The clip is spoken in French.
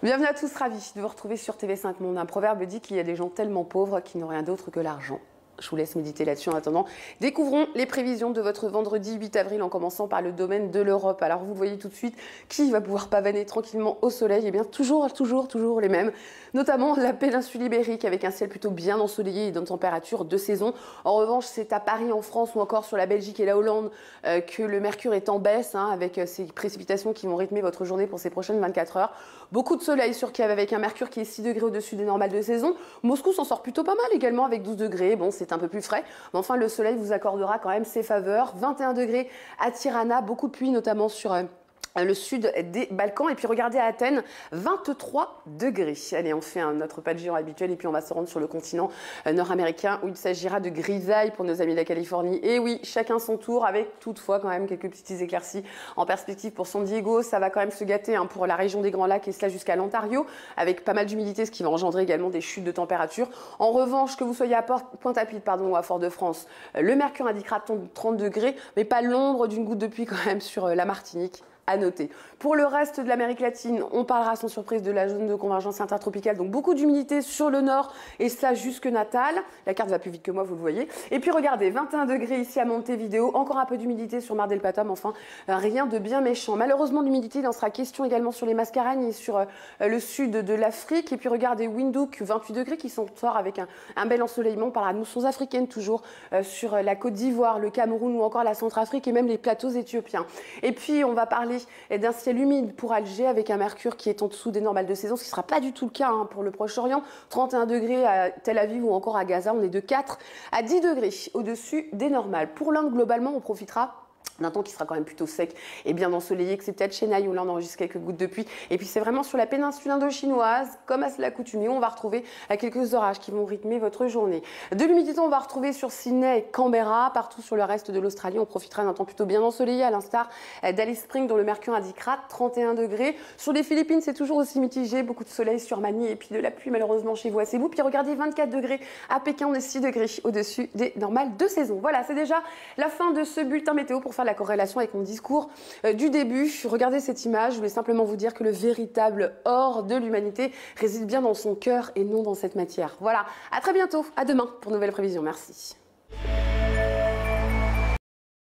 Bienvenue à tous, ravis de vous retrouver sur TV5 Monde. Un proverbe dit qu'il y a des gens tellement pauvres qui n'ont rien d'autre que l'argent. Je vous laisse méditer là-dessus en attendant. Découvrons les prévisions de votre vendredi 8 avril en commençant par le domaine de l'Europe. Alors vous le voyez tout de suite, qui va pouvoir pavaner tranquillement au soleil? Eh bien toujours les mêmes. Notamment la péninsule ibérique avec un ciel plutôt bien ensoleillé et d'une température de saison. En revanche, c'est à Paris en France ou encore sur la Belgique et la Hollande que le mercure est en baisse avec ces précipitations qui vont rythmer votre journée pour ces prochaines 24 heures. Beaucoup de soleil sur Kiev avec un mercure qui est 6 degrés au-dessus des normales de saison. Moscou s'en sort plutôt pas mal également avec 12 degrés. Bon, c'est un peu plus frais, mais enfin le soleil vous accordera quand même ses faveurs. 21 degrés à Tirana, beaucoup de pluie notamment sur le sud des Balkans. Et puis regardez à Athènes, 23 degrés. Allez, on fait notre pas de géant habituel et puis on va se rendre sur le continent nord-américain où il s'agira de grisailles pour nos amis de la Californie. Et oui, chacun son tour avec toutefois quand même quelques petites éclaircies en perspective pour San Diego. Ça va quand même se gâter pour la région des Grands Lacs et cela jusqu'à l'Ontario avec pas mal d'humidité, ce qui va engendrer également des chutes de température. En revanche, que vous soyez à Pointe-à-Pitre ou à Fort-de-France, le mercure indiquera 30 degrés, mais pas l'ombre d'une goutte de pluie quand même sur la Martinique. À noter. Pour le reste de l'Amérique latine, on parlera sans surprise de la zone de convergence intertropicale, donc beaucoup d'humidité sur le nord et ça jusque Natal. La carte va plus vite que moi, vous le voyez. Et puis regardez, 21 degrés ici à Montevideo, encore un peu d'humidité sur Mar del Plata, mais enfin rien de bien méchant. Malheureusement, l'humidité, il en sera question également sur les Mascareignes et sur le sud de l'Afrique. Et puis regardez, Windhoek, 28 degrés qui s'en sort avec un bel ensoleillement par la mousson africaine toujours sur la Côte d'Ivoire, le Cameroun ou encore la Centrafrique et même les plateaux éthiopiens. Et puis on va parler d'un ciel humide pour Alger avec un mercure qui est en dessous des normales de saison, ce qui ne sera pas du tout le cas pour le Proche-Orient. 31 degrés à Tel Aviv ou encore à Gaza, on est de 4 à 10 degrés au-dessus des normales. Pour l'Inde, globalement, on profitera d'un temps qui sera quand même plutôt sec et bien ensoleillé, excepté à Chennai où là on enregistre quelques gouttes de pluie. Et puis c'est vraiment sur la péninsule indo-chinoise, comme à l'accoutumée, on va retrouver quelques orages qui vont rythmer votre journée. De l'humidité, on va retrouver sur Sydney et Canberra. Partout sur le reste de l'Australie, on profitera d'un temps plutôt bien ensoleillé, à l'instar d'Alice Springs dont le mercure indiquera 31 degrés. Sur les Philippines, c'est toujours aussi mitigé, beaucoup de soleil sur Manille et puis de la pluie malheureusement chez vous à Cebu. Puis regardez, 24 degrés à Pékin, on est 6 degrés au-dessus des normales de saison. Voilà, c'est déjà la fin de ce bulletin météo pour faire la corrélation avec mon discours du début. Regardez cette image, je voulais simplement vous dire que le véritable or de l'humanité réside bien dans son cœur et non dans cette matière. Voilà, à très bientôt, à demain pour de nouvelles prévisions. Merci.